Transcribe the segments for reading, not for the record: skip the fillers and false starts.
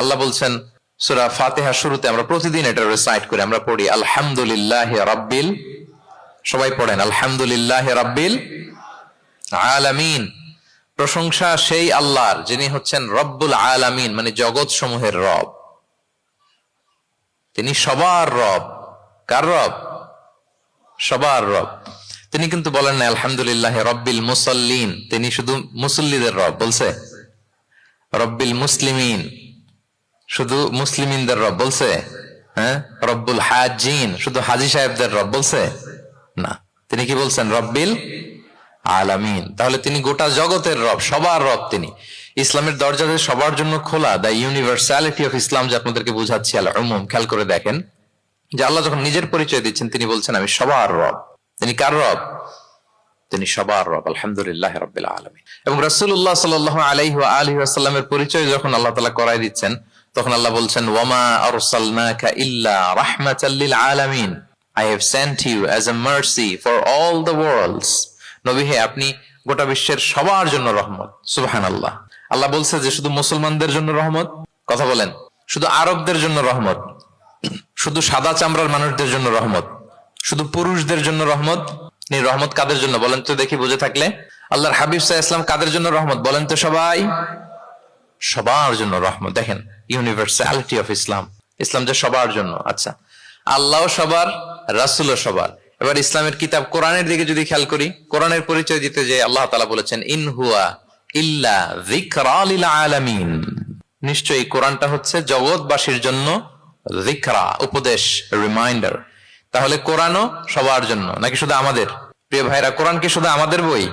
আল্লাহ বলছেন সূরা ফাতিহা শুরুতে, আমরা প্রতিদিন এটা রিসাইট করি, আমরা পড়ি আলহামদুলিল্লাহি রাব্বিল, সবাই পড়েন আলহামদুলিল্লাহি রাব্বিল আলামিন। প্রশংসা সেই আল্লাহর যিনি হচ্ছেন রব্বুল আলামিন, মানে জগৎ সমূহের রব। তিনি সবার রব। কার রব? সবার রব। তিনি কিন্তু বলেন না আলহামদুলিল্লাহি রব্বিল মুসাল্লিন, তিনি শুধু মুসল্লিদের রব বলছে। রব্বিল মুসলিমিন, শুধু মুসলিমিনদের রব বলছে। হ্যাঁ, রব্বুল হাজিন, শুধু হাজি সাহেবদের রব বলছে না। তিনি কি বলছেন? রব্বিল আলামিন। তাহলে তিনি গোটা জগতের রব, সবার রব তিনি। ইসলামের দরজা যে সবার জন্য খোলা, দ্য ইউনিভার্সালিটি অফ ইসলাম যে আপনাদেরকে বুঝাচ্ছি আল উমুম, খেয়াল করে দেখেন যে আল্লাহ যখন নিজের পরিচয় দিচ্ছেন তিনি বলছেন আমি সবার রব। তিনি কার রব? তিনি সবার রব। আলহামদুলিল্লাহ রাব্বিল আলামিন। এবং রাসূলুল্লাহ সাল্লাল্লাহু আলাইহি ওয়া আলিহি ওয়াসাল্লামের পরিচয় যখন আল্লাহ তাআলা করায় দিচ্ছেন, তখন আল্লাহ বলছেন ওয়ামা আরসালনাকা ইল্লা রাহমাতাল লিল আলামিন, I have sent you as a mercy for all the worlds. নবী হে, আপনি গোটা বিশ্বের সবার জন্য রহমত। সুবহানাল্লাহ। আল্লাহ বলছে যে শুধু মুসলমানদের জন্য রহমত? কথা বলেন। শুধু আরবদের জন্য রহমত? শুধু সাদা চামড়ার মানুষদের জন্য রহমত? শুধু পুরুষদের জন্য রহমত? রহমত কাদের জন্য বলেন তো দেখি, বুঝে থাকলে। আল্লাহর হাবিব সাল্লাল্লাহু আলাইহি ওয়াসাল্লাম কাদের জন্য রহমত বলেন তো সবাই? সবার জন্য রহমত। দেখেন ইউনিভার্সালিটি অফ ইসলাম, ইসলাম যে সবার জন্য। আচ্ছা, আল্লাহ সবার, রাসূলও সবার। এবার ইসলামের কিতাব কোরআনের দিকে যদি খেয়াল করি, কোরআনের পরিচয় দিতে যে আল্লাহ তাআলা বলেছেন ইন হুয়া ইল্লা যিকরা লিল আলামিন, নিশ্চয়ই কোরআনটা হচ্ছে জগৎবাসীর জন্য যিকরা, উপদেশ, রিমাইন্ডার। তাহলে কোরআনও সবার জন্য নাকি শুধু আমাদের? প্রিয় ভাইরা, কোরআন কি শুধু আমাদের বই?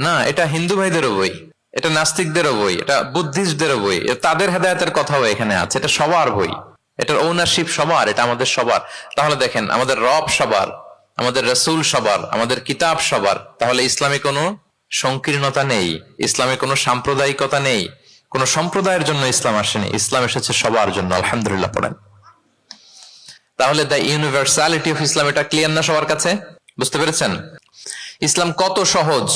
না, এটা হিন্দু ভাইদেরও বই, এটা নাস্তিকদেরও বই, এটা বুদ্ধিস্টদেরও বই, তাদের হেদায়েতের কথাও এখানে আছে। এটা সবার বই, এটার ওনারশিপ সবার, এটা আমাদের সবার। তাহলে দেখেন আমাদের রব সবার, আমাদের রাসূল সবার, আমাদের কিতাব সবার। তাহলে ইসলামে কোনো সংকীর্ণতা নেই, ইসলামে কোনো সাম্প্রদায়িকতা নেই, কোনো সম্প্রদায়ের জন্য ইসলাম আসেনি, ইসলাম এসেছে সবার জন্য। আলহামদুলিল্লাহ পড়েন। তাহলে দ্য ইউনিভার্সালিটি অফ ইসলাম, এটা ক্লিয়ার না সবার কাছে? বুঝতে পেরেছেন ইসলাম কত সহজ,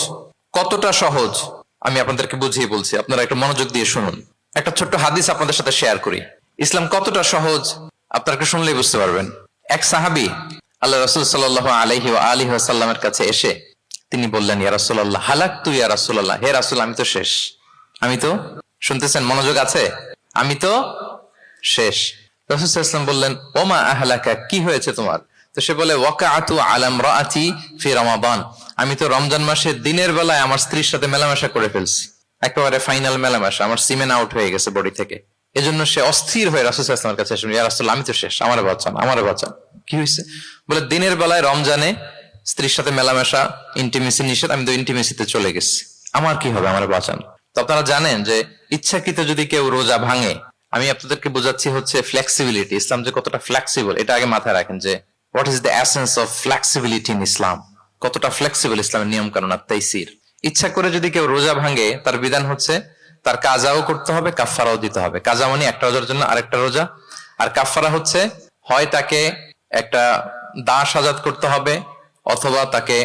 কতটা সহজ আমি আপনাদেরকে বুঝিয়ে বলছি, আপনারা একটু মনোযোগ দিয়ে শুনুন। একটা ছোট্ট হাদিস আপনাদের সাথে শেয়ার করি। ইসলাম কতটা সহজ আপনারা একটু শুনলেই বুঝতে পারবেন। এক সাহাবী আল্লাহ রাসূল সাল্লাল্লাহু আলাইহি ওয়া আলিহি ওয়াসাল্লামের কাছে এসে তিনি বললেন ইয়া রাসূলুল্লাহ হালাকতু ইয়া রাসূলুল্লাহ, হে রাসূল আমি তো শেষ। আমি তো, শুনতেছেন, মনোযোগ আছে? আমি তো শেষ। রাসূল সাল্লাল্লাহু আলাইহি ওয়াসাল্লাম বললেন ওমা আহলাকা, কি হয়েছে তোমার? তো সে বলে ওয়াকাআতু আলা ইমরাআতি ফি রমাদান, আমি তো রমজান মাসে দিনের বেলায় আমার স্ত্রীর সাথে মেলামেশা করে ফেলছি, একেবারে ফাইনাল মেলামেশা, আমার সিমেন আউট হয়ে গেছে বডি থেকে। এজন্য সে অস্থির হয়ে রাসূল সাল্লাল্লাহু আলাইহি ওয়াসাল্লামের কাছে এসে ইয়া রাসূলুল্লাহ আমি তো শেষ, আমারে বাঁচান, আমারে বাঁচান। কি হয়েছে? বলে দিনের বেলায় রমজানে স্ত্রীর সাথে মেলামেশা, ইন্টিমেসি নিষেধ, আমি তো ইন্টিমেসিতে চলে গেছি, আমার কি হবে, আমারে বাঁচান। তো আপনারা জানেন যে ইচ্ছাকৃত যদি কেউ রোজা ভাঙে, আমি আপনাদেরকে বোঝাচ্ছি হচ্ছে ফ্লেক্সিবিলিটি, ইসলাম যে কতটা ফ্লেক্সিবল, এটা আগে মাথায় রাখেন যে what is the essence of flexibility in Islam, কতটা ফ্লেক্সিবল ইসলামের নিয়ম কানুন আর তাইসির। ইচ্ছা করে যদি কেউ রোজা ভাঙে, তার বিধান হচ্ছে তার কাজাও করতে হবে, কাফফারাও দিতে হবে। কাজা মানে একটা রোজার জন্য আরেকটা রোজা, আর কাফফারা হচ্ছে হয় তাকে একটা দাস আজাদ করতে হবে, অথবা তাকে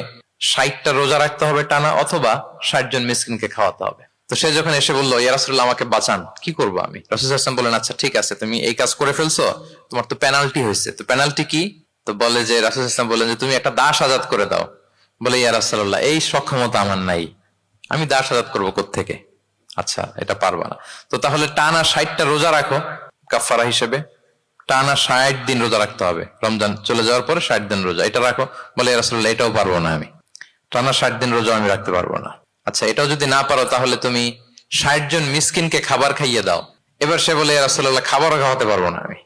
60টা রোজা রাখতে হবে টানা, অথবা 60 জন মিসকিনকে খাওয়াতে হবে। তো সে যখন এসে বললো ইয়া রাসূলুল্লাহ আমাকে বাঁচান, কি করবো আমি? রাসূল সাল্লাল্লাহু আলাইহি ওয়াসাল্লাম বলেন আচ্ছা ঠিক আছে, তুমি এই কাজ করে ফেলছো, তোমার তো পেনাল্টি হয়েছে। তো পেনাল্টি কি? তো বলে যে রাসূল সাল্লাল্লাহু আলাইহি ওয়াসাল্লাম বলেন যে তুমি একটা দাস আজাদ করে দাও। বলে ইয়া রাসূলুল্লাহ এই সক্ষমতা আমার নাই, আমি দাস আজাদ করবো কোত্থেকে? আচ্ছা এটা পারবা না, তো তাহলে টানা 60টা রোজা রাখো কাফারা হিসেবে, টানা 60 দিন রোজা রাখতে হবে, রমজান চলে যাওয়ার পরে 60 দিন রোজা, এটা রাখো। বলে ইয়া রাসূলুল্লাহ এটাও পারবো না, আমি টানা 60 দিন রোজা আমি রাখতে পারবো না। আচ্ছা এটাও যদি না পারো তাহলে তুমি 60 জন মিসকিনকে খাবার খাইয়ে দাও। এবার সে বলে ইয়া রাসূলুল্লাহ খাবারও খাওয়াতে পারবো না আমি,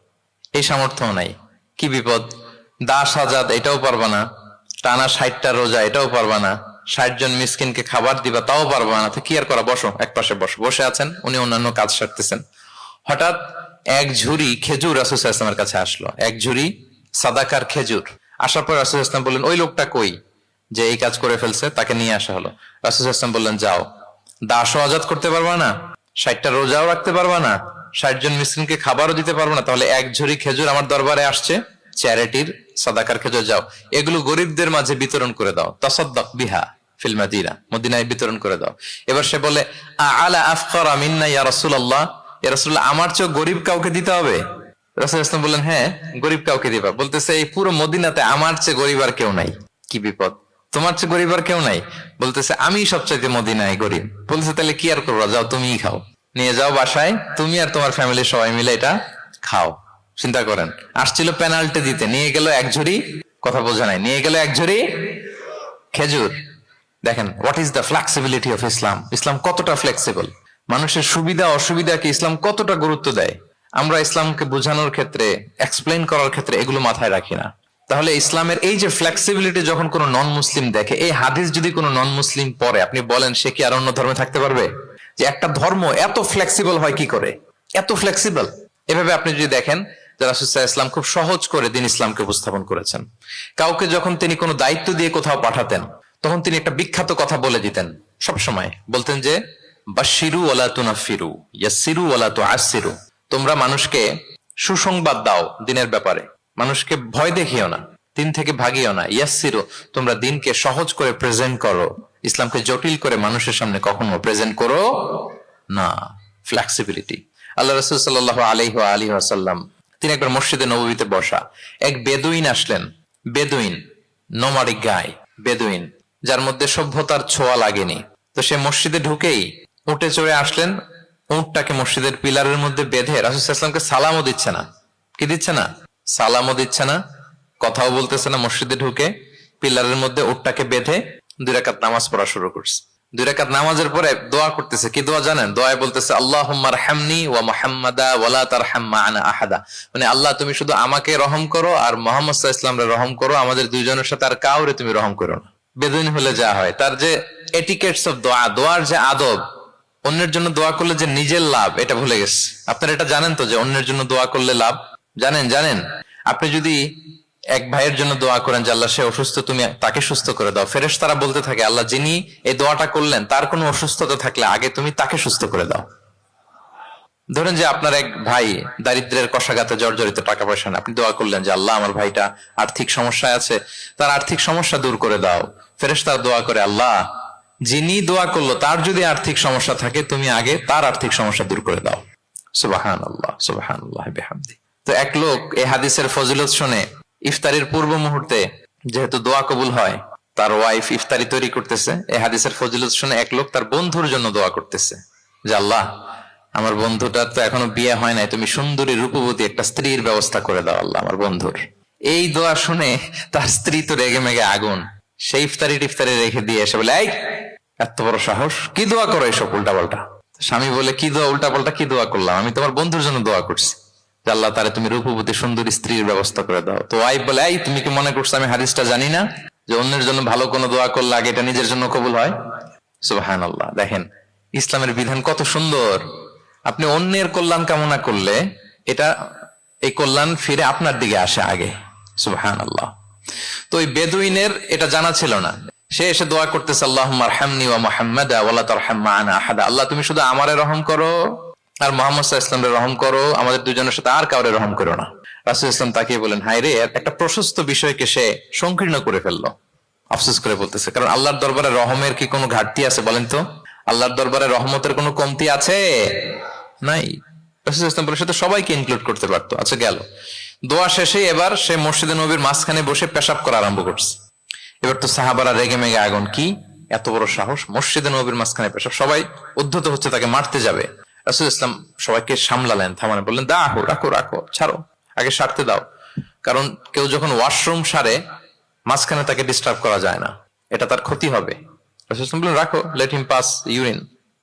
এই সামর্থ্য নাই। কি বিপদ! দাস আজাদ এটাও পারবা না, টানা 60টা রোজা এটাও পারবা না, 60 জন মিসকিনকে খাবার দিবা তাও পারবা না। তো কি আর করা, বসো, এক পাশে বসো। বসে আছেন, উনি অন্যান্য কাজ সারতেছেন। হঠাৎ এক ঝুড়ি খেজুর রাসূল সাল্লাল্লাহু আলাইহি ওয়াসাল্লামের কাছে আসলো, এক ঝুড়ি সাদাকার খেজুর। আসার পর রাসূল সাল্লাল্লাহু আলাইহি ওয়াসাল্লাম বললেন ওই লোকটা কই যে এই কাজ করে ফেলছে? তাকে নিয়ে আসা হলো। রাসূল সাল্লাল্লাহু আলাইহি ওয়াসাল্লাম বললেন যাও, দাসও আজাদ করতে পারবা না, 60টা রোজাও রাখতে পারবা না, 60 জন মিসকিনকে খাবারও দিতে পারবো না, তাহলে এক ঝুড়ি খেজুর আমার দরবারে আসছে, চ্যারিটির সাদাকার খেজুর, যাও এগুলো গরিবদের মাঝে বিতরণ করে দাও, তাসাদ্দাক বিহা ফিল মাদিনা, মদিনায় বিতরণ করে দাও। এবার সে বলে আলা আফকারা মিন্না ইয়া রাসূলুল্লাহ, এ রাসূলুল্লাহ আমার চেয়ে গরিব কাউকে দিতে হবে? রাসূল ইসলাম বললেন হ্যাঁ, গরিব কাউকে দিবা। বলতেছে এই পুরো মদিনাতে আমার চেয়ে গরিব আর কেউ নাই। কি বিপদ, তোমার চেয়ে গরিব আর কেউ নাই? বলতেছে আমি সবচাইতে মদিনায় গরিব। বলতেছে তাহলে কি আর করবো, যাও তুমিই খাও, নিয়ে যাও বাসায়, তুমি আর তোমার ফ্যামিলির সবাই মিলে এটা খাও। চিন্তা করেন, আসছিল পেনাল্টি দিতে, নিয়ে গেল এক ঝুড়ি, কথা বোঝা নাই, নিয়ে গেল এক ঝুড়ি খেজুর। দেখেন what is the flexibility of Islam. Islam কতটা ফ্লেক্সিবল, মানুষের সুবিধা অসুবিধাকে ইসলাম কতটা গুরুত্ব দেয়। আমরা ইসলামকে বোঝানোর ক্ষেত্রে, এক্সপ্লেইন করার ক্ষেত্রে এগুলো মাথায় রাখি না। তাহলে ইসলামের এই যে ফ্লেক্সিবিলিটি যখন কোনো নন মুসলিম দেখে, এই হাদিস যদি কোনো নন মুসলিম পড়ে, আপনি বলেন সে কি আর অন্য ধর্মে থাকতে পারবে? যে একটা ধর্ম এত ফ্লেক্সিবল হয় কি করে, এত ফ্লেক্সিবল। এভাবে আপনি যদি দেখেন যে রাসূল সাল্লাল্লাহু আলাইহি ওয়াসাল্লাম খুব সহজ করে দিন ইসলামকে উপস্থাপন করেছেন। কাউকে যখন তিনি কোনো দায়িত্ব দিয়ে কোথাও পাঠাতেন, তখন তিনি একটা বিখ্যাত কথা বলে দিতেন। সবসময় বলতেন যে বাশশিরু ওয়ালা তুনাফিরু, ইয়াসসিরু ওয়ালা তুআসসিরু। তোমরা মানুষকে সুসংবাদ দাও দিনের ব্যাপারে, মানুষকে ভয় দেখিও না, দিন থেকে ভাগিও না। ইয়াসসিরু, তোমরা দিনকে সহজ করে প্রেজেন্ট করো, ইসলামকে জটিল করে মানুষের সামনে কখনো প্রেজেন্ট করো না। ফ্লেক্সিবিলিটি। আল্লাহ রাসূল সাল্লাল্লাহু আলাইহি ওয়া আলিহি ওয়াসাল্লাম তিনি একবার মসজিদে নববীতে বসা, এক বেদুইন আসলেন। বেদুইন, নোমাডিক গায়, বেদুইন যার মধ্যে সভ্যতার ছোঁয়া লাগেনি। তো সে মসজিদে ঢুকেই উঠে চড়ে আসলেন, উটটাকে মসজিদের পিলারের মধ্যে বেঁধে রাসূল সাল্লাল্লাহু আলাইহি ওয়াসাল্লামকে সালামও দিচ্ছে না। কি দিচ্ছে না? সালামও দিচ্ছে না, কথাও বলতেছে না। মসজিদে ঢুকে পিলারের মধ্যে উটটাকে বেঁধে 2 রাকাত নামাজ পড়া শুরু করছে। 2 রাকাত নামাজের পরে দোয়া করতেছে। কি দোয়া জানেন? দোয়ায় বলতেছে আল্লাহুম্মা আরহামনি ওয়া মুহাম্মাদা ওয়া লা তারহাম মা'আনা আহাদা। মানে আল্লাহ তুমি শুধু আমাকে রহম করো আর মুহাম্মদ সাল্লাল্লাহু আলাইহি ওয়াসাল্লামকে রহম করো, আমাদের দুইজনের সাথে আর কাউরে তুমি রহম করো না। বেদুইন হলে যা হয়, তার যে এটিকেটস অফ দোয়া, দোয়ার যে আদব, অন্যের জন্য দোয়া করলে যে নিজের লাভ, এটা ভুলে গেছে। আপনারা এটা জানেন তো যে অন্যের জন্য দোয়া করলে লাভ? জানেন? আপনি যদি এক ভাইয়ের জন্য দোয়া করেন যে আল্লাহ সে অসুস্থ, তুমি তাকে সুস্থ করে দাও, ফেরেশতারা বলতে থাকে আল্লাহ যিনি এই দোয়াটা করলেন তার কোনো অসুস্থতা থাকলে আগে তুমি তাকে সুস্থ করে দাও। ধরেন যে আপনার এক ভাই দারিদ্রের কষাঘাতে জর্জরিত, টাকা পয়সা না, আপনি দোয়া করলেন যে আল্লাহ আমার ভাইটা আর্থিক সমস্যায় আছে, তার আর্থিক সমস্যা দূর করে দাও। ফেরেশতারা দোয়া করে আল্লাহ যিনি দোয়া করলো তার যদি আর্থিক সমস্যা থাকে তুমি আগে তার আর্থিক সমস্যা দূর করে দাও। সুবহানাল্লাহ, সুবহানাল্লাহ বিহামদি। তো এক লোক এই হাদিসের ফজিলত শুনে ইফতারির পূর্ব মুহূর্তে, যেহেতু দোয়া কবুল হয়, তার ওয়াইফ ইফতারি তৈরি করতেছে, এই হাদিসের ফজিলত শুনে এক লোক তার বন্ধুর জন্য দোয়া করতেছে যে আল্লাহ আমার বন্ধুটার তো এখনো বিয়ে হয় নাই, তুমি সুন্দরী রূপবতী একটা স্ত্রীর ব্যবস্থা করে দাও আল্লাহ আমার বন্ধুর। এই দোয়া শুনে তার স্ত্রী তো রেগে মেগে আগুন, সেই ইফতারি রেখে দিয়ে এসে বলে এই এত বড় সাহস, কি দোয়া করো এসব উল্টা পাল্টা। স্বামী বলে কি দোয়া উল্টা পাল্টা, কি দোয়া করলাম? আমি তোমার বন্ধুর জন্য দোয়া করছি যে আল্লাহ তারে তুমি রূপবতী সুন্দরী স্ত্রীর ব্যবস্থা করে দাও। তো ওয়াইফ বলে এই তুমি কি মনে করছো আমি হাদিসটা জানি না যে অন্যের জন্য ভালো কোনো দোয়া করলে আগে এটা নিজের জন্য কবুল হয়? সুবহানাল্লাহ। দেখেন ইসলামের বিধান কত সুন্দর। আপনি অন্যের কল্যাণ কামনা করলে এটা, এই কল্যাণ ফিরে আপনার দিকে আসে আগে। সুবহানাল্লাহ। তো ওই বেদুইনের এটা জানা ছিল না, সে এসে দোয়া করতেছে আল্লাহুম্মা আরহামনি ওয়া মুহাম্মাদা ওয়া লা তারহাম মা'আনা আহাদা। আল্লাহ তুমি শুধু আমারে রহম করো আর মুহাম্মদ সাল্লাল্লাহু আলাইহি ওয়াসাল্লামকে রহম করো, আমাদের দুজনের সাথে আর কাউরে রহম করো না। রাসূল ইসলাম তাকিয়ে বলেন হায় রে, একটা প্রশস্ত বিষয়কে সে সংকীর্ণ করে ফেললো। আফসোস করে বলতেছে, কারণ আল্লাহর দরবারে রহমের কি কোনো ঘাটতি আছে বলেন তো? আল্লাহর দরবারে রহমতের কোনো কমতি আছে? নাই। রাসূল ইসলাম বলে সে তো সবাইকে ইনক্লুড করতে পারতো। আচ্ছা গেল, দোয়া শেষে এবার সে মসজিদে নববীর মাঝখানে বসে পেশাব করা আরম্ভ করছে। এবার তো সাহাবারা রেগে মেগে আগুন, কি এত বড় সাহস, মসজিদে নববীর মাঝখানে পেশাব, সবাই উদ্ধত হচ্ছে, তাকে মারতে যাবে। রাসূল ইসলাম সবাইকে সামলালেন, থামালেন, বললেন দাও, রাখো, ছাড়ো, আগে সারতে দাও। কারণ কেউ যখন ওয়াশরুম সারে মাঝখানে তাকে ডিস্টার্ব করা যায় না, এটা তার ক্ষতি হবে। রাসূল ইসলাম বললেন রাখো, লেট হিম পাস ইউরিন,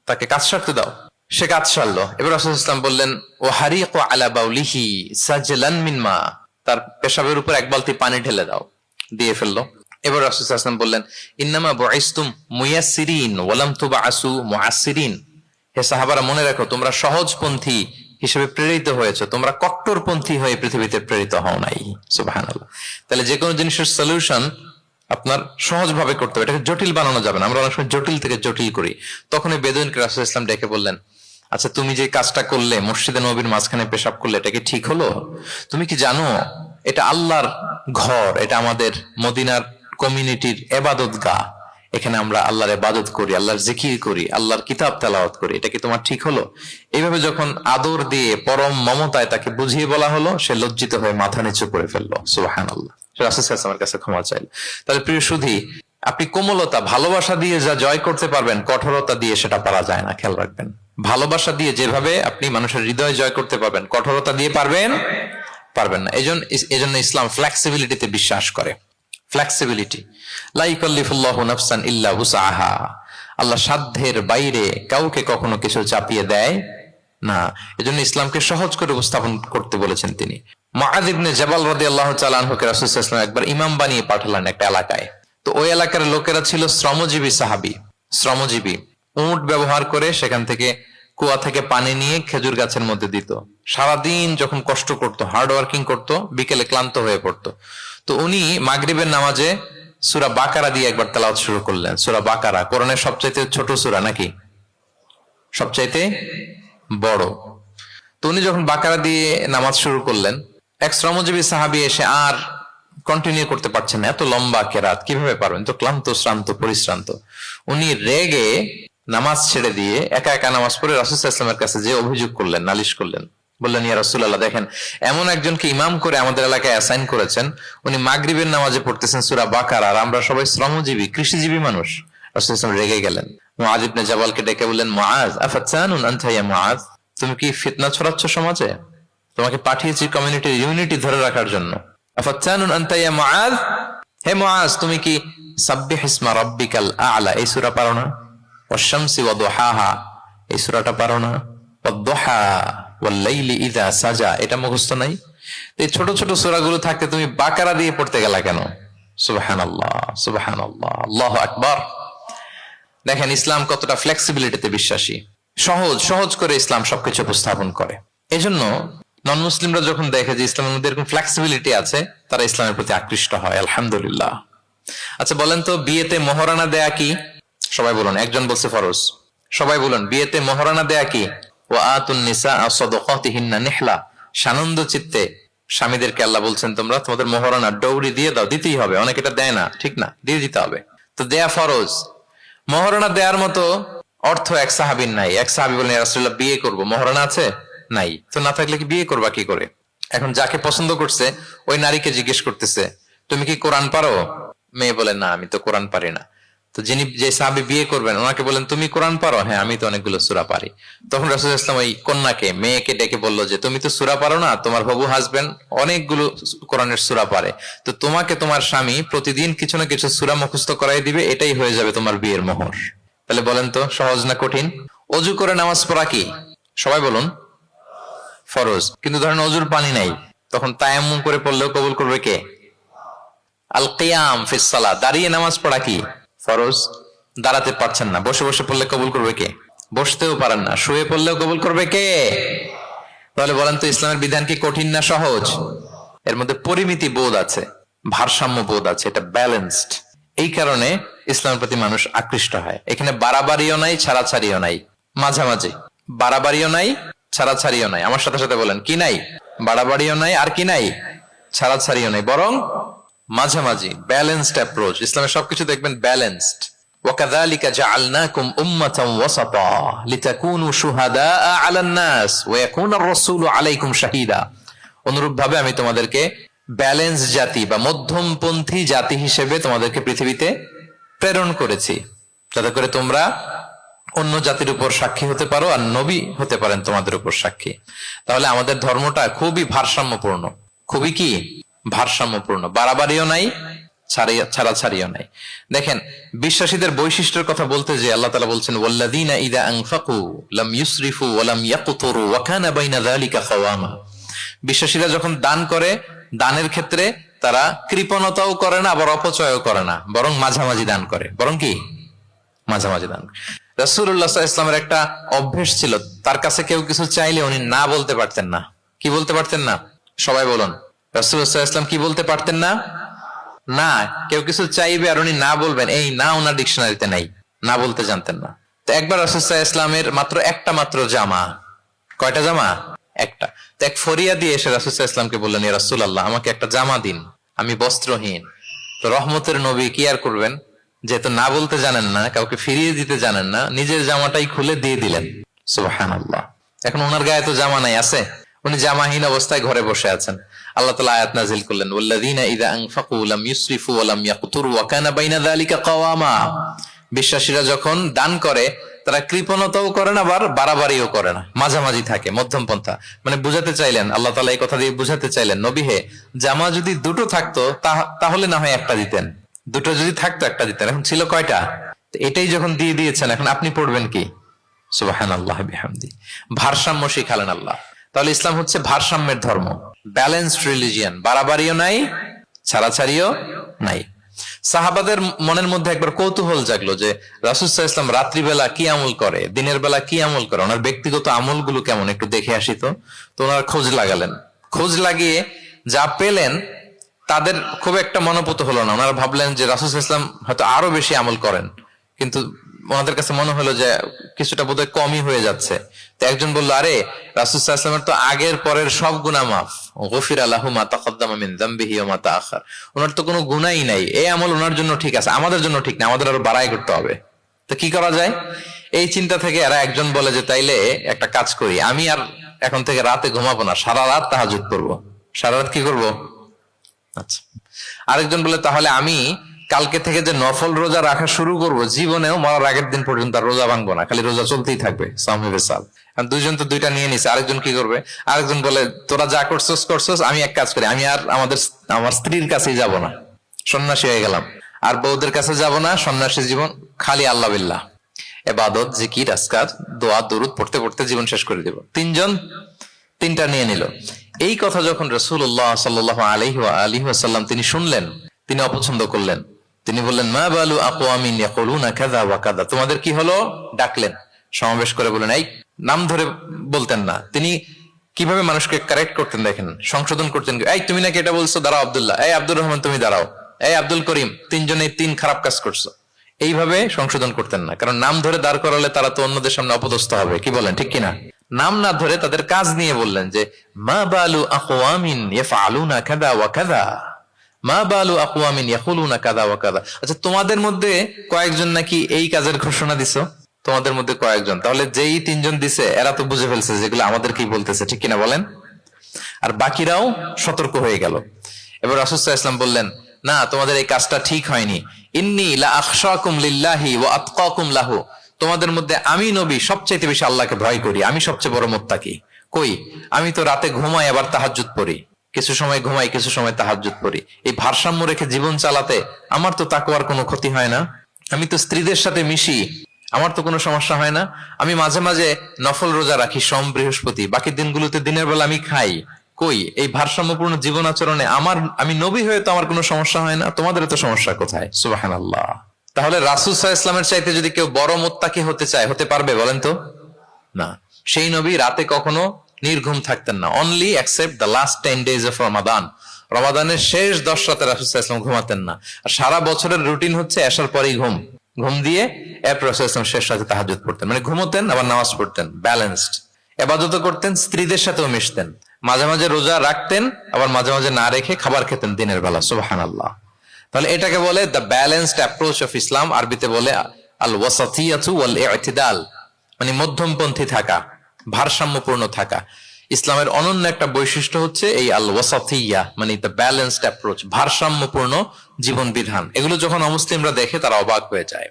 তাকে কাজ সারতে দাও। সে কাজ সারলো। এবার রাসূল ইসলাম বললেন ও হারিকু আলা বাউলিহি সাজলান মিন মা, তার পেশাবের উপর এক বালতি পানি ঢেলে দাও, দিয়ে ফেললো। এবার রাসূল সাল্লাল্লাহু আলাইহি ওয়াসাল্লাম বললেন ইন্নামা বুইসতুম মুয়াসসিরিন ওয়া লাম তুবআসু মুআসসিরিন। হে সাহাবারা মনে রাখো তোমরা সহজপন্থী হিসেবে প্রেরিত হয়েছে, তোমরা কট্টরপন্থী হয়ে পৃথিবীতে প্রেরিত হও নাই। সুবহানাল্লাহ। তাহলে যে কোনো জিনিসের সলিউশন আপনার সহজ ভাবে করতে হবে, এটাকে জটিল বানানো যাবে না। আমরা অনেক সময় জটিল থেকে জটিল করি। তখন এই বেদুইনকে রাসূল ইসলাম ডেকে বললেন আচ্ছা তুমি যে কাজটা করলে, মসজিদে নববীর মাঝখানে পেশাব করলে, এটা কি ঠিক হলো? তুমি কি জানো এটা আল্লাহর ঘর, এটা আমাদের মদিনার কমিউনিটির ইবাদতগাহ, এখানে আমরা আল্লাহর ইবাদত করি, আল্লাহর জিকির করি, আল্লাহর কিতাব তেলাওয়াত করি, এটা কি তোমার ঠিক হলো? এইভাবে যখন আদর দিয়ে পরম মমতায় তাকে বুঝিয়ে বলা হলো, সে লজ্জিত হয়ে মাথা নিচু করে ফেললো। সুবহানাল্লাহ। রাসূল সাল্লাল্লাহু আলাইহি ওয়াসাল্লামের কাছে ক্ষমা চাইল। তাহলে প্রিয় সুধী, আপনি কোমলতা, ভালোবাসা দিয়ে যা জয় করতে পারবেন, কঠোরতা দিয়ে সেটা পারা যায় না। খেয়াল রাখবেন, ভালোবাসা দিয়ে যেভাবে আপনি মানুষের হৃদয় জয় করতে পারবেন, কঠোরতা দিয়ে পারবেন না। এজন্য ইসলাম ফ্লেক্সিবিলিটিতে বিশ্বাস করে। ফ্লেক্সিবিলিটি, লা ইউকাল্লিফুল্লাহু নাফসান ইল্লা উসআহা। আল্লাহ সাধ্যের বাইরে কাউকে কখনো কিছু চাপিয়ে দেয় না। এজন্য ইসলামকে সহজ করে উপস্থাপন করতে বলেছেন তিনি। মুআয ইবনে জাবাল রাদিয়াল্লাহু তাআলা আনহুকে রাসূল সাল্লাল্লাহু আলাইহি ওয়াসাল্লাম একবার ইমাম বানিয়ে পাঠালেন একটা এলাকায়। তো ওই এলাকার লোকেরা ছিল শ্রমজীবী সাহাবী, শ্রমজীবী। উট ব্যবহার করে সেখান থেকে কুয়া থেকে পানি নিয়ে খেজুর গাছের মধ্যে দিত। সারাদিন যখন কষ্ট করতো, হার্ড ওয়ার্কিং করতো, বিকেলে ক্লান্ত হয়ে পড়তো। তো উনি মাগরিবের নামাজে সূরা বাকারা দিয়ে একবার তেলাওয়াত শুরু করলেন। সূরা বাকারা কোরআনের সবচাইতে ছোট সূরা নাকি সবচাইতে বড়? তো উনি যখন বাকারা দিয়ে নামাজ শুরু করলেন, এক শ্রমজীবী সাহাবী এসে আর কন্টিনিউ করতে পারছেন না, এত লম্বা কেরাত কিভাবে পারবেন, তো ক্লান্ত, শ্রান্ত, পরিশ্রান্ত। উনি রেগে নামাজ ছেড়ে দিয়ে একা একা নামাজ পড়ে রাসূল সাল্লাল্লাহু আলাইহি ওয়াসাল্লামের কাছে যে অভিযোগ করলেন, নালিশ করলেন। বললেন, ইয়া রাসূলুল্লাহ, দেখেন এমন একজনকে ইমাম করে আমাদের এলাকায় অ্যাসাইন করেছেন, উনি মাগরিবের নামাজে পড়তেছেন সূরা বাকারা, আর আমরা সবাই শ্রমজীবী, কৃষিজীবী মানুষ। রাসূল সাল্লাল্লাহু আলাইহি ওয়াসাল্লাম রেগে গেলেন। মুআয ইবনে জাবালকে ডেকে বললেন, মুআয আফাতানুন আনতা ইয়া মুআয, তুমি কি ফিতনা ছড়াচ্ছ সমাজে? তোমাকে পাঠিয়েছি কমিউনিটির ইউনিটি ধরে রাখার জন্য। আফাতানুন আনতা ইয়া মুআয, হে মুআয, তুমি কি সাব্বিহ ইসমা রাব্বিকাল আ'লা এই সূরা পারো না? ওয়াশ-শামসি ওয়া দুহাহা এই সূরাটা পারো না? ওয়াদ-দুহা ওয়াল-লাইলি ইযা সাজা এটা মুখস্থ নাই? এই ছোট ছোট সূরাগুলো থাকতে তুমি বাকারা দিয়ে পড়তে গেলা কেন? সুবহানাল্লাহ, সুবহানাল্লাহ, আল্লাহু আকবার। দেখেন ইসলাম কতটা ফ্লেক্সিবিলিটিতে বিশ্বাসী। সহজ করে ইসলাম সবকিছু উপস্থাপন করে। এজন্য নন মুসলিমরা যখন দেখে যে ইসলামের মধ্যে এরকম ফ্লেক্সিবিলিটি আছে, তারা ইসলামের প্রতি আকৃষ্ট হয়। আলহামদুলিল্লাহ। আচ্ছা বলেন তো, বিয়েতে মোহরানা দেয়া কি? সবাই বলুন। একজন বলছে ফরজ। সবাই বলুন, বিয়েতে মোহরানা দেয়া কি? ওয়া আতুন নিসাআ সাদাকাতিহিন্না নিহলা। সানন্দ চিত্তে স্বামীদেরকে আল্লাহ বলছেন, তোমরা তোমাদের মোহরানা ডৌরি দিয়ে দাও, দিতেই হবে। অনেক এটা দেয় না, ঠিক না, দিয়ে দিতে হবে। তো দেয়া ফরজ। মোহরানা দেওয়ার মতো অর্থ এক সাহাবীর নাই। এক সাহাবী বলেন, ইয়া রাসূলুল্লাহ, বিয়ে করব, মোহরানা আছে? নাই। তো না থাকলে কি বিয়ে করবা কি করে? এখন যাকে পছন্দ করছে ওই নারীকে জিজ্ঞেস করতেছে, তুমি কি কোরআন পারো? মেয়ে বলে, না, আমি তো কোরআন পারি না। তো যে সাহাবী বিয়ে করবেন ওনাকে বলেন, তুমি কোরআন পারো? হ্যাঁ, আমি তো অনেকগুলো সূরা পারি। তখন রাসূল সাল্লাল্লাহু আলাইহি ওয়াসাল্লাম ওই কন্যাকে, মেয়েকে ডেকে বলল যে, তুমি তো সূরা পারো না, তোমার হবু হাজবেন্ড অনেকগুলো কোরআনের সূরা পারে, তো তোমাকে তোমার স্বামী প্রতিদিন কিছু না কিছু সূরা মুখস্থ করাই দিবে, এটাই হয়ে যাবে তোমার বিয়ের মোহর। তাহলে বলেন তো সহজ না কঠিন? অজু করে নামাজ পড়া কি? সবাই বলুন ফরজ। কিন্তু ধরেন অজুর পানি নাই, তখন তায়াম্মুম করে পড়লেও কবুল করবে কে? আল কিয়াম ফিস সালাহ, দাঁড়িয়ে নামাজ পড়া কি? ফরজ। দাঁড়াতে পারছেন না, বসে বসে পড়লে কবুল করবে কে? বসতেও পারেন না, শুয়ে পড়লেও কবুল করবে কে? তাহলে বলেন তো ইসলামের বিধান কি কঠিন না সহজ? এর মধ্যে পরিমিতি বোধ আছে, ভারসাম্য বোধ আছে, এটা ব্যালেন্সড। এই কারণে ইসলামের প্রতি মানুষ আকৃষ্ট হয়। এখানে বাড়াবাড়িও নাই, ছাড়াছাড়িও নাই, মাঝামাঝি। বাড়াবাড়িও নাই, ছাড়াছাড়িও নাই। আমার সাথে সাথে বলেন, কি নাই? বাড়াবাড়িও নাই, আর কি নাই? ছাড়াছাড়িও নাই, বরং মাঝামাঝি, ব্যালেন্সড অ্যাপ্রোচ। ইসলামের সবকিছু দেখবেন ব্যালেন্সড। وَكَذَلِكَ جَعَلْنَاكُمْ أُمَّةً وَسَطًا لِتَكُونُوا شُهَدَاءَ عَلَى النَّاسِ وَيَكُونَ الرَّسُولُ عَلَيْكُمْ شَهِيدًا। অনুরূপভাবে আমি তোমাদেরকে ব্যালেন্স জাতি বা মধ্যমপন্থী জাতি হিসেবে তোমাদেরকে পৃথিবীতে প্রেরণ করেছি, যাতে করে তোমরা অন্য জাতির উপর সাক্ষী হতে পারো, আর নবী হতে পারেন তোমাদের উপর সাক্ষী। তাহলে আমাদের ধর্মটা খুবই ভারসাম্যপূর্ণ। খুবই কি ভারসাম্যপূর্ণ, বাড়াবাড়িও নাই, ছাড়াছাড়িও নাই। দেখেন বিশ্বাসীদের বৈশিষ্ট্যের কথা বলতে যে আল্লাহ তাআলা বলছেন, ওয়াল্লাযীনা ইযা আনফাকু লাম ইউসরিফু ওয়া লাম ইয়াকতুরু ওয়া কানা বাইনা যালিকা কাওয়ামা। বিশ্বাসীরা যখন দান করে, দানের ক্ষেত্রে তারা কৃপণতাও করে না, আবার অপচয়ও করে না, বরং মাঝামাঝি দান করে। বরং কি মাঝামাঝি দান। রাসূলুল্লাহ সাল্লাল্লাহু আলাইহি ওয়াসাল্লামের একটা অভ্যেস ছিল, তার কাছে কেউ কিছু চাইলে উনি না বলতে পারতেন না। কি বলতে পারতেন না? সবাই বলুন। রাসূলুল্লাহ সাল্লাল্লাহু আলাইহি ওয়াসাল্লাম কি বলতে পারতেন না? না। কেউ কিছু চাইবে আর উনি না বলবেন, এই না ওনার ডিকশনারিতে নাই, না বলতে জানতেন না। তো একবার রাসূল সাল্লাল্লাহু আলাইহি ওয়াসাল্লামের মাত্র জামা, কয়টা জামা? একটা। তো এক ফরিয়া দিয়ে এসে রাসূল সাল্লাল্লাহু আলাইহি ওয়াসাল্লামকে বললেন, ইয়া রাসূলুল্লাহ, আমাকে একটা জামা দিন, আমি বস্ত্রহীন। তো রহমতের নবী কি আর করবেন, যেহেতু না বলতে জানেন না, কাউকে ফিরিয়ে দিতে জানেন না, নিজের জামাটাই খুলে দিয়ে দিলেন। সুবহানাল্লাহ। এখন ওনার গায়ে তো জামা নাই, আছে? উনি জামাহীন অবস্থায় ঘরে বসে আছেন। আল্লাহ তাআলা আয়াত নাযিল করলেন, ওয়াল্লাযীনা ইযা আনফাকু লাম ইউসরিফু ওয়া লাম ইয়াকতুরু ওয়া কানা বাইনা যালিকা কাওয়ামা। বিশ্বাসীরা যখন দান করে তারা কৃপণতাও করে না, আবার বাড়াবাড়িও করে না, মাঝামাঝি থাকে, মধ্যম পন্থা। মানে বুঝাতে চাইলেন, আল্লাহ তাআলা এই কথা দিয়ে বুঝাতে চাইলেন, নবী হে, জামা যদি দুটো থাকতো তাহলে না হয় একটা দিতেন, দুটো যদি থাকতো একটা দিতেন, এখন ছিল কয়টা? এটাই যখন দিয়ে দিয়েছেন, এখন আপনি পড়বেন কি? সুবহানাল্লাহ বিহামদি। ভারসাম্য শিখালেন আল্লাহ। তাহলে ইসলাম হচ্ছে ভারসাম্যের ধর্ম, ব্যালেন্সড রিলিজিয়ান। বাড়াবাড়িও নাই, ছাড়াছাড়িও নাই। সাহাবাদের মনের মধ্যে একবার কৌতূহল জাগলো যে রাসূল সাল্লাল্লাহু আলাইহি ওয়াসাল্লাম রাত্রিবেলা কি আমল করে, দিনের বেলা কি আমল করে, ওনার ব্যক্তিগত আমলগুলো কেমন, একটু দেখে আসি তো। তো ওনার খোঁজ লাগালেন। খোঁজ লাগিয়ে যা পেলেন তাদের খুব একটা মনোপুত হলো না। ওনারা ভাবলেন যে রাসূল সাল্লাল্লাহু আলাইহি ওয়াসাল্লাম হয়তো আরো বেশি আমল করেন, কিন্তু ওনাদের কাছে মনে হলো যে কিছুটা বোধহয় কমই হয়ে যাচ্ছে। তো একজন বললো, আরে রাসূল সাল্লাল্লাহু আলাইহি ওয়াসাল্লামের তো আগের পরের সব গুনাহ মাফ, গফিরা লাহু মা তাকদ্দামা মিন যামবিহি ওয়া মা তাআখার। ওনার তো কোনো গুনাহই নাই, এই আমল ওনার জন্য ঠিক আছে, আমাদের জন্য ঠিক না, আমাদের আরো বাড়াই করতে হবে। তো কি করা যায়? এই চিন্তা থেকে এরা একজন বলে যে তাইলে একটা কাজ করি, আমি আর এখন থেকে রাতে ঘুমাবো না, সারা রাত তাহাজ্জুদ করবো। সারা রাত কি করবো? আচ্ছা। আরেকজন বলে তাহলে আমি কালকে থেকে যে নফল রোজা রাখা শুরু করব, জীবনেও মরার আগের দিন পর্যন্ত আর রোজা ভাঙবো না, খালি রোজা চলতেই থাকবে। দুইজন তো দুইটা নিয়ে নিছে। আরেকজন কি করবে? আরেকজন বলে তোরা যা করছস, আমি এক কাজ করি, আমি আর আমার স্ত্রীর কাছেই যাব না, সন্ন্যাসী হয়ে গেলাম, আর বউদের কাছে যাব না, সন্ন্যাসী জীবন, খালি আল্লাহ বিল্লাহ, ইবাদত, জিকির, আজকার, দোয়া দরুদ পড়তে পড়তে জীবন শেষ করে দিব। তিনজন তিনটা নিয়ে নিল। এই কথা যখন রাসূলুল্লাহ সাল্লাল্লাহু আলাইহি ওয়া আলিহি ওয়াসাল্লাম তিনি শুনলেন, তিনি অপছন্দ করলেন। তিনি বললেন, মা বালু আকওয়ামিন ইয়াকুলুনা কাযা ওয়া কাযা। তোমাদের কি হলো? ডাকলেন, সমাবেশ করে বলেন, এই নাম ধরে বলতেন না। তিনি কিভাবে মানুষকে কারেক্ট করতেন দেখেন, সংশোধন করতেন। এই তুমি নাকি এটা বলছো, দাঁড়াও আব্দুল্লাহ, এই আব্দুর রহমান তুমি দাঁড়াও, এই আব্দুল করিম, তিনজনেই তিন খারাপ কাজ করছো। এইভাবে সংশোধন করতেন না, কারণ নাম ধরে দাঁড় করালে তারা তো অন্যদের সামনে অপদস্থ হবে। কি বলেন, ঠিক কিনা? নাম না ধরে তাদের কাজ নিয়ে বললেন যে মা বালু আকওয়ামিন ইয়াফআলুনা কাযা ওয়া কাযা, মা বালু আকওয়ামিন ইয়াকুলুনা কাযা ওয়া কাযা। আচ্ছা, তোমাদের মধ্যে কয়েকজন নাকি এই কাজের ঘোষণা দিছো, তোমাদের মধ্যে কয়েকজন। তাহলে যেই তিনজন দিছে এরা তো বুঝে ফেলছে যেগুলো আমাদের কি বলতেছে, ঠিক কিনা বলেন? আর বাকিরাও সতর্ক হয়ে গেল। এবার রাসূল সাল্লাল্লাহু আলাইহি ওয়াসাল্লাম বললেন, না, তোমাদের এই কাজটা ঠিক হয়নি। ইন্নী লা আখশাকুম লিল্লাহি ওয়া আতকাকুম লাহু। তোমাদের মধ্যে আমি নবী সবচেয়ে বেশি আল্লাহকে ভয় করি, আমি সবচেয়ে বড় মুত্তাকি। কই, আমি তো রাতে ঘুমাই আবার তাহাজ্জুদ পড়ি, কিছু সময় ঘুমাই কিছু সময় তাহাজ্জুদ পড়ি। এই ভারসাম্য রেখে জীবন চালাতে আমার তো তাকওয়ার কোনো ক্ষতি হয় না। আমি তো স্ত্রীদের সাথে মিশি, আমার তো কোনো সমস্যা হয় না। আমি মাঝে মাঝে নফল রোজা রাখি সোম বৃহস্পতি, বাকি দিনগুলোতে দিনের বেলা আমি খাই। কই, এই ভারসাম্যপূর্ণ জীবন আচরণে আমি নবী হয়ে তো আমার কোনো সমস্যা হয় না, তোমাদের তো সমস্যা কোথায়? সুবহানাল্লাহ। তাহলে রাসূল সাল্লাল্লাহু আলাইহি ওয়াসাল্লামের চাইতে যদি কেউ বড় মুত্তাকি হতে চায়, হতে পারবে বলেন তো? না। সেই নবী রাতে কখনো নির্ঘুম থাকতেন না, only accept the last 10 days of Ramadan. রমাদানের শেষ 10 রাতে রাসূল সাল্লাল্লাহু আলাইহি ওয়াসাল্লাম ঘুমাতেন না। আর সারা বছরের রুটিন হচ্ছে এশার পরেই ঘুম দিয়ে এরপর রাসূল সাল্লাল্লাহু আলাইহি ওয়াসাল্লাম শেষ রাতে তাহাজ্জুদ পড়তেন। মানে ঘুমোতেন আবার নামাজ পড়তেন, ব্যালেন্সড। ইবাদত করতেন, স্ত্রীদের সাথেও মিশতেন, মাঝে মাঝে রোজা রাখতেন, আবার মাঝে মাঝে না রেখে খাবার খেতেন দিনের বেলা। সুবহানাল্লাহ। তাহলে এটাকে বলে the balanced approach of Islam. আরবিতে বলে আল ওয়াসাতিয়াতু ওয়াল ইতিদাল, মানে মধ্যমপন্থী থাকা, ভারসাম্যপূর্ণ থাকা। ইসলামের অনন্য একটা বৈশিষ্ট্য হচ্ছে এই আল ওয়াসাতিয়া, মানে দ্য ব্যালেন্সড অ্যাপ্রোচ, ভারসাম্যপূর্ণ জীবন বিধান। এগুলো যখন অমুসলিমরা দেখে তারা অবাক হয়ে যায়।